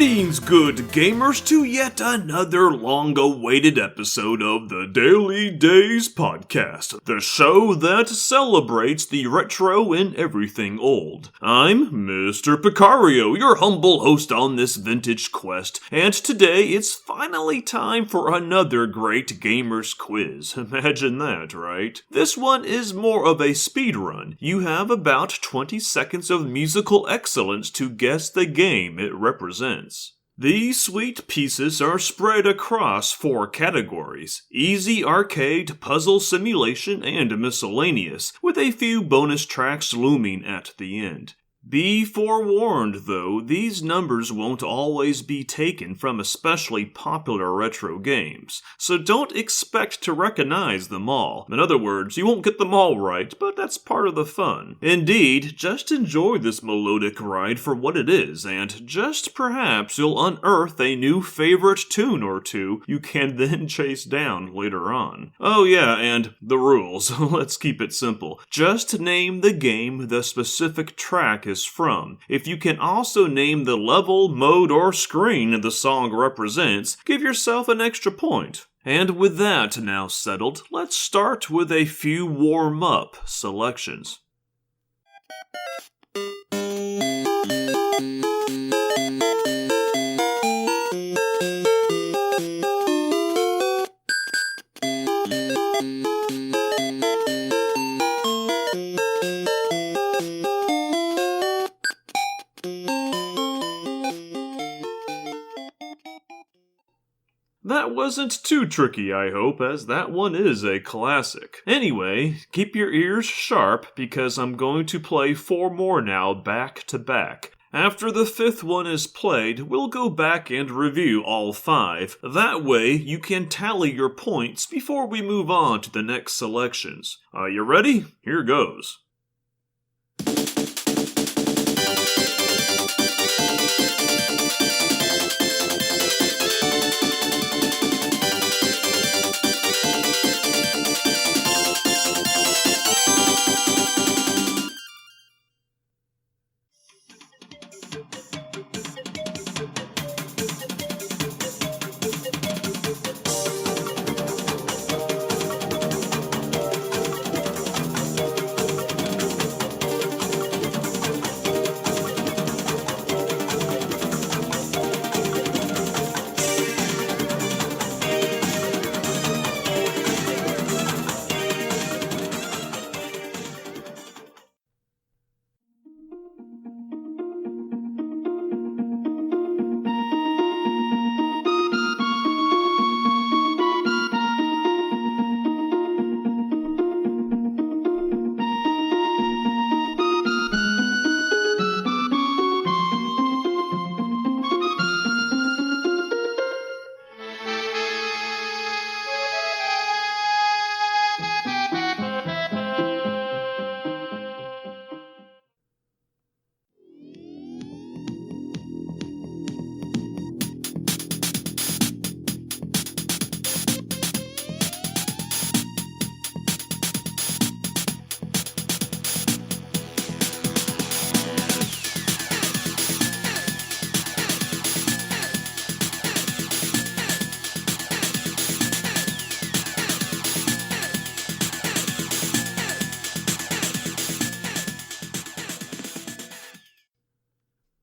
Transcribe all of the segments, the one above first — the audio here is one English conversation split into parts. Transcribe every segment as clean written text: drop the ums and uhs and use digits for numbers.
Greetings, good gamers, to yet another long-awaited episode of the Daily Days Podcast, the show that celebrates the retro in everything old. I'm Mr. Picario, your humble host on this vintage quest, and today it's finally time for another great gamers quiz. Imagine that, right? This one is more of a speed run. You have about 20 seconds of musical excellence to guess the game it represents. These sweet pieces are spread across 4 categories: easy, arcade, puzzle, simulation, and miscellaneous, with a few bonus tracks looming at the end. Be forewarned, though, these numbers won't always be taken from especially popular retro games, so don't expect to recognize them all. In other words, you won't get them all right, but that's part of the fun. Indeed, just enjoy this melodic ride for what it is, and just perhaps you'll unearth a new favorite tune or two you can then chase down later on. Oh yeah, and the rules. Let's keep it simple. Just name the game the specific track is from. If you can also name the level, mode, or screen the song represents, give yourself an extra point. And with that now settled, let's start with a few warm-up selections. That wasn't too tricky, I hope, as that one is a classic. Anyway, keep your ears sharp because I'm going to play 4 more now back to back. After the 5th one is played, we'll go back and review all 5. That way, you can tally your points before we move on to the next selections. Are you ready? Here goes.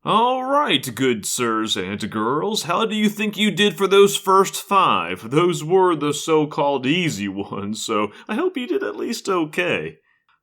Alright, good sirs and girls, how do you think you did for those first 5? Those were the so-called easy ones, so I hope you did at least okay.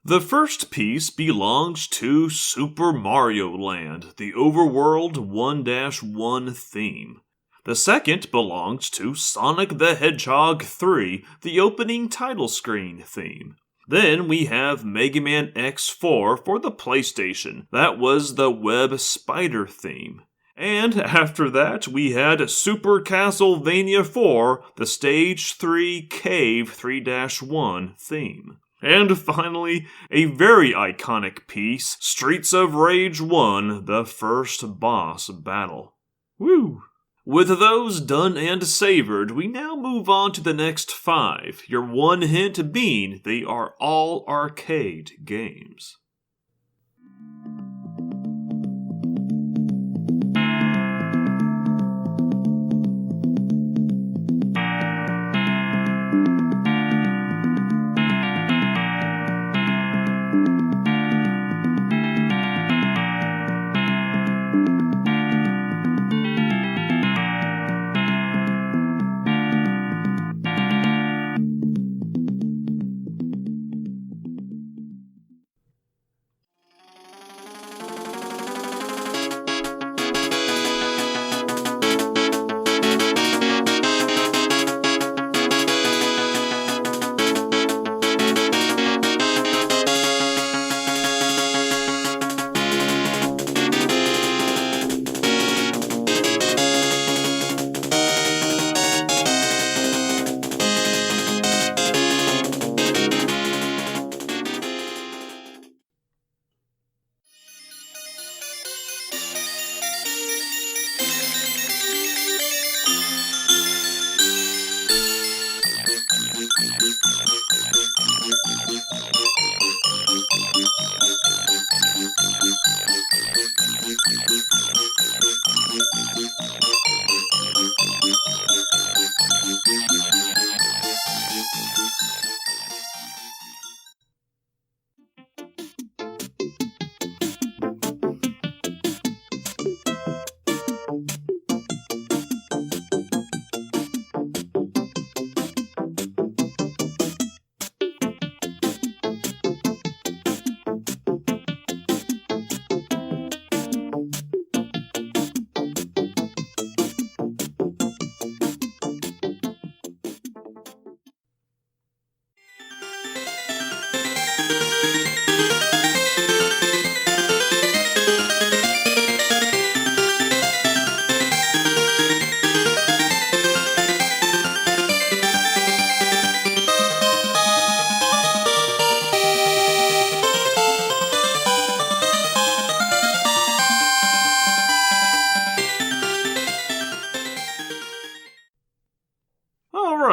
The first piece belongs to Super Mario Land, the Overworld 1-1 theme. The second belongs to Sonic the Hedgehog 3, the opening title screen theme. Then we have Mega Man X4 for the PlayStation. That was the Web Spider theme. And after that, we had Super Castlevania 4, the Stage 3 Cave 3-1 theme. And finally, a very iconic piece, Streets of Rage 1, the first boss battle. Woo! With those done and savored, we now move on to the next 5, your one hint being they are all arcade games.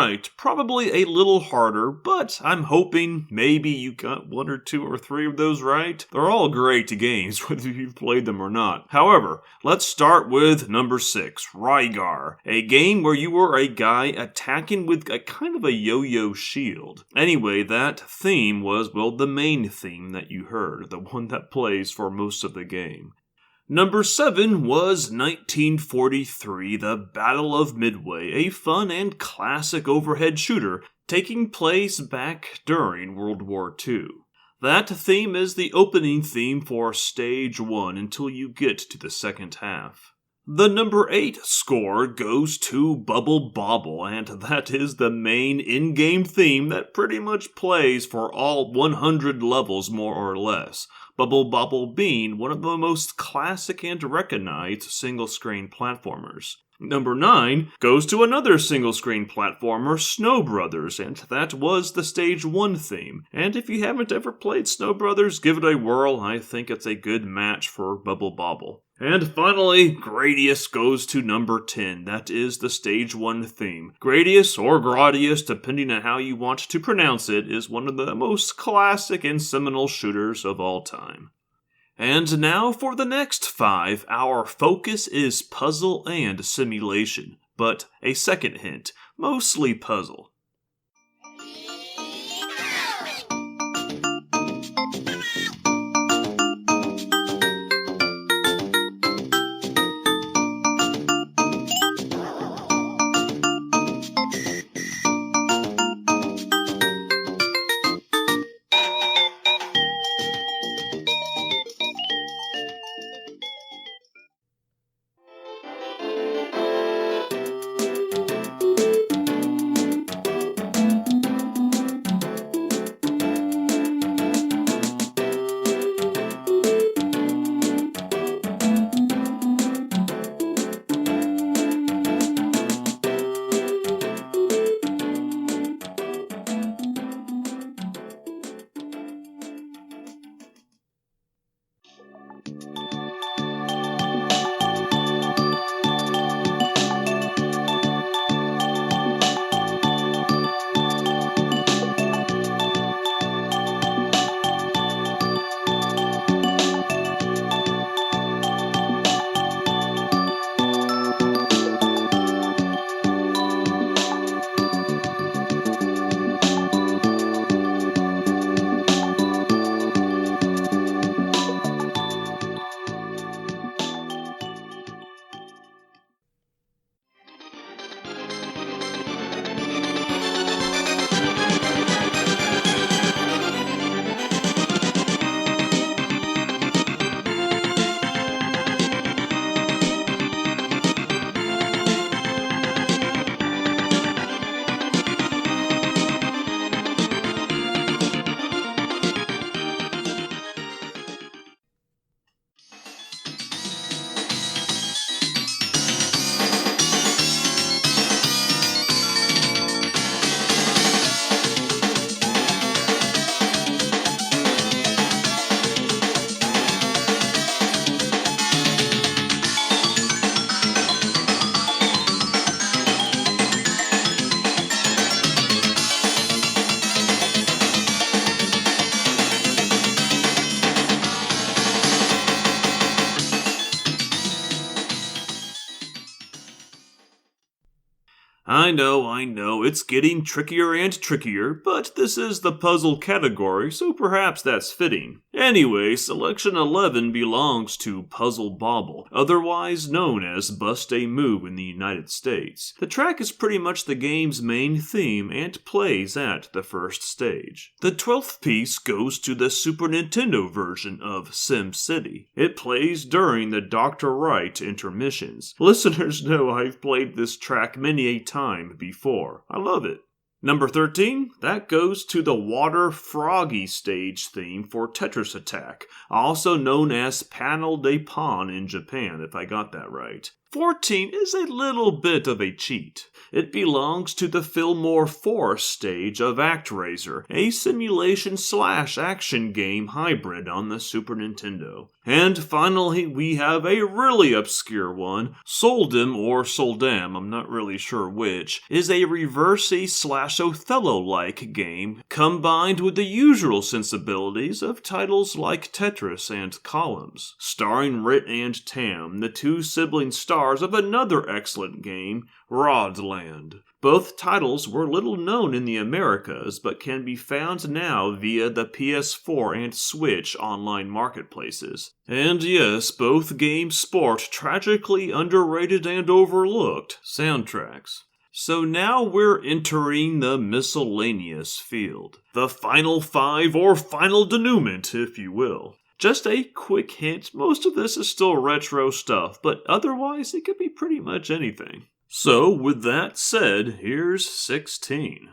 Alright, probably a little harder, but I'm hoping maybe you got one or two or three of those right. They're all great games, whether you've played them or not. However, let's start with number 6, Rygar, a game where you were a guy attacking with a kind of a yo-yo shield. Anyway, that theme was, well, the main theme that you heard, the one that plays for most of the game. Number 7 was 1943, the Battle of Midway, a fun and classic overhead shooter taking place back during World War II. That theme is the opening theme for Stage 1 until you get to the second half. The number 8 score goes to Bubble Bobble, and that is the main in-game theme that pretty much plays for all 100 levels more or less. Bubble Bobble being one of the most classic and recognized single-screen platformers. Number 9 goes to another single-screen platformer, Snow Brothers, and that was the Stage 1 theme. And if you haven't ever played Snow Brothers, give it a whirl. I think it's a good match for Bubble Bobble. And finally, Gradius goes to number 10. That is the Stage 1 theme. Gradius, or Gradius, depending on how you want to pronounce it, is one of the most classic and seminal shooters of all time. And now for the next 5, our focus is puzzle and simulation. But a second hint, mostly puzzle. I know, it's getting trickier and trickier, but this is the puzzle category, so perhaps that's fitting. Anyway, selection 11 belongs to Puzzle Bobble, otherwise known as Bust a Move in the United States. The track is pretty much the game's main theme and plays at the first stage. The 12th piece goes to the Super Nintendo version of SimCity. It plays during the Dr. Wright intermissions. Listeners know I've played this track many a time before. I love it. Number 13, that goes to the Water Froggy stage theme for Tetris Attack, also known as Panel de Pon in Japan, if I got that right. 14 is a little bit of a cheat. It belongs to the Fillmore Forest stage of ActRaiser, a simulation/action game hybrid on the Super Nintendo. And finally, we have a really obscure one. Soldim or Soldam, I'm not really sure which, is a reversey/Othello-like game combined with the usual sensibilities of titles like Tetris and Columns. Starring Rit and Tam, the two sibling stars of another excellent game, Rodland. Both titles were little known in the Americas, but can be found now via the PS4 and Switch online marketplaces. And yes, both games sport tragically underrated and overlooked soundtracks. So now we're entering the miscellaneous field. The final five, or final denouement, if you will. Just a quick hint, most of this is still retro stuff, but otherwise it could be pretty much anything. So, with that said, here's 16.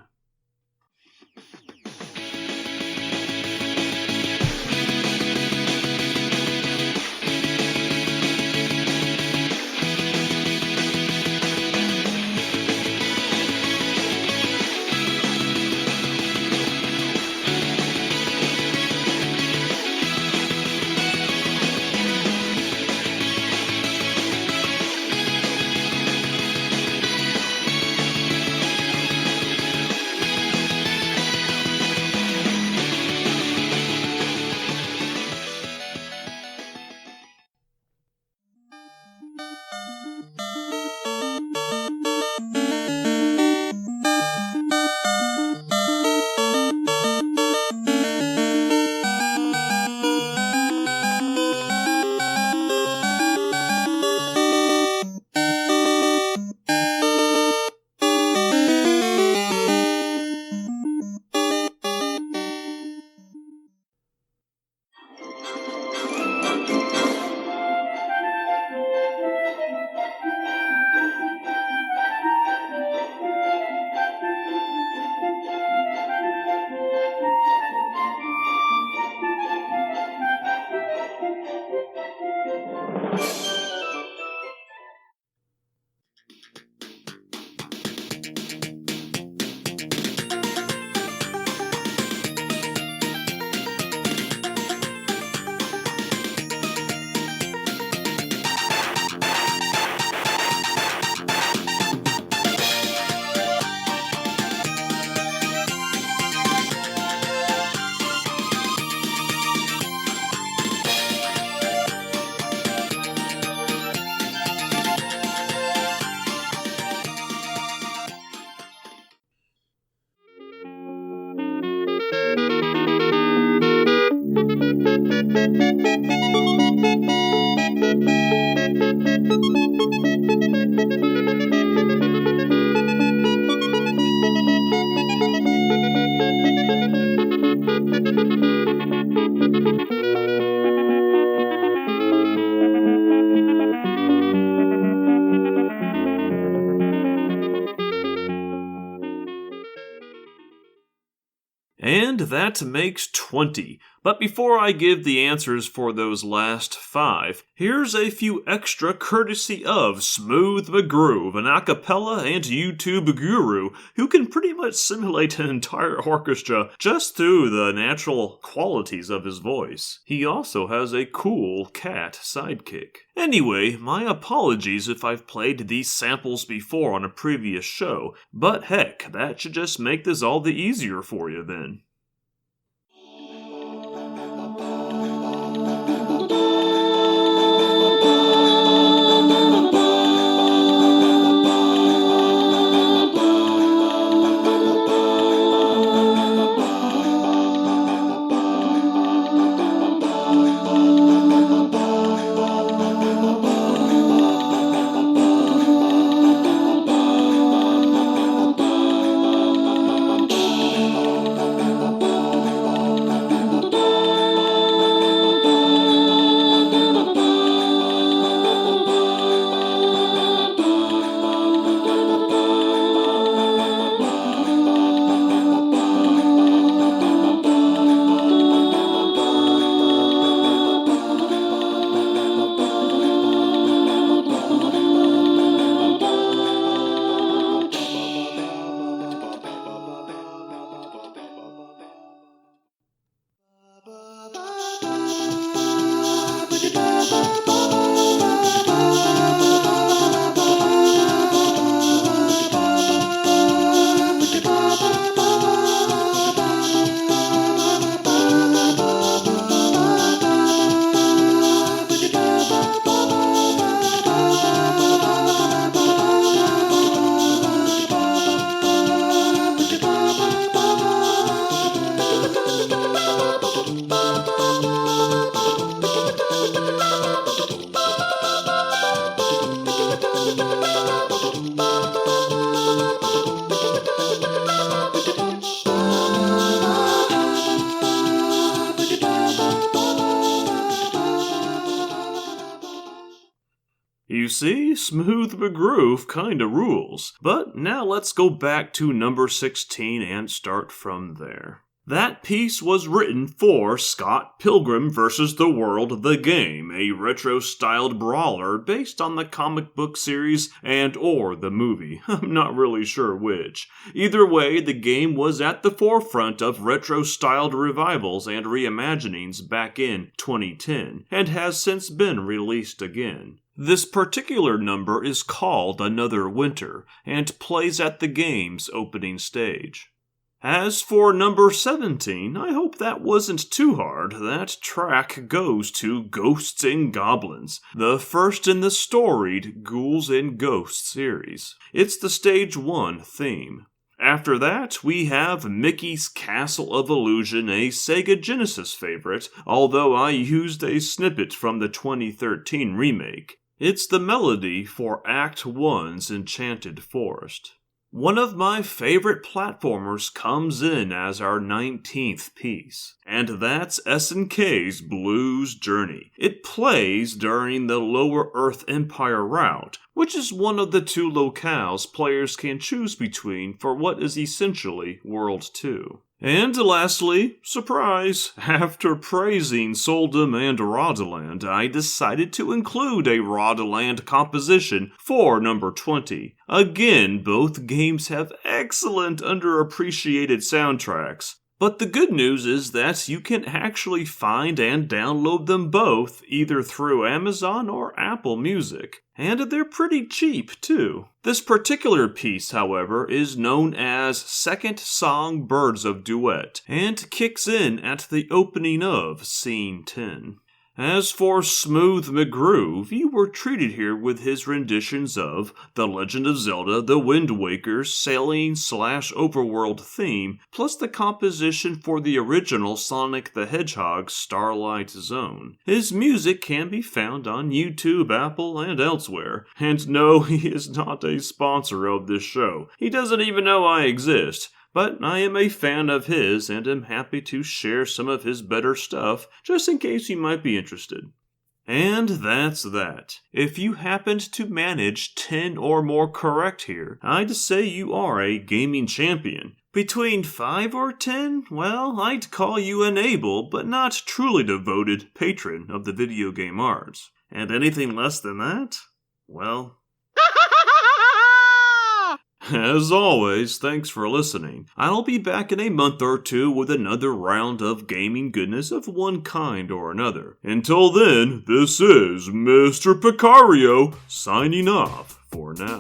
And that makes 20. But before I give the answers for those last 5, here's a few extra courtesy of Smooth McGroove, an a cappella and YouTube guru who can pretty much simulate an entire orchestra just through the natural qualities of his voice. He also has a cool cat sidekick. Anyway, my apologies if I've played these samples before on a previous show, but heck, that should just make this all the easier for you then. See, Smooth McGroove kinda rules. But now let's go back to number 16 and start from there. That piece was written for Scott Pilgrim vs. the World the Game, a retro-styled brawler based on the comic book series and or the movie. I'm not really sure which. Either way, the game was at the forefront of retro-styled revivals and reimaginings back in 2010, and has since been released again. This particular number is called Another Winter, and plays at the game's opening stage. As for number 17, I hope that wasn't too hard. That track goes to Ghosts and Goblins, the first in the storied Ghouls and Ghosts series. It's the Stage 1 theme. After that, we have Mickey's Castle of Illusion, a Sega Genesis favorite, although I used a snippet from the 2013 remake. It's the melody for Act 1's Enchanted Forest. One of my favorite platformers comes in as our 19th piece, and that's SNK's Blues Journey. It plays during the Lower Earth Empire route, which is one of the two locales players can choose between for what is essentially World 2. And lastly, surprise, after praising Soldum and Rodaland, I decided to include a Rodaland composition for number 20. Again, both games have excellent underappreciated soundtracks. But the good news is that you can actually find and download them both either through Amazon or Apple Music. And they're pretty cheap, too. This particular piece, however, is known as Second Song Birds of Duet, and kicks in at the opening of Scene 10. As for Smooth McGroove, you were treated here with his renditions of The Legend of Zelda, The Wind Waker's sailing/overworld theme, plus the composition for the original Sonic the Hedgehog Starlight Zone. His music can be found on YouTube, Apple, and elsewhere. And no, he is not a sponsor of this show. He doesn't even know I exist. But I am a fan of his and am happy to share some of his better stuff, just in case you might be interested. And that's that. If you happened to manage 10 or more correct here, I'd say you are a gaming champion. Between 5 or 10, well, I'd call you an able, but not truly devoted, patron of the video game arts. And anything less than that? Well... As always, thanks for listening. I'll be back in a month or two with another round of gaming goodness of one kind or another. Until then, this is Mr. Picario signing off for now.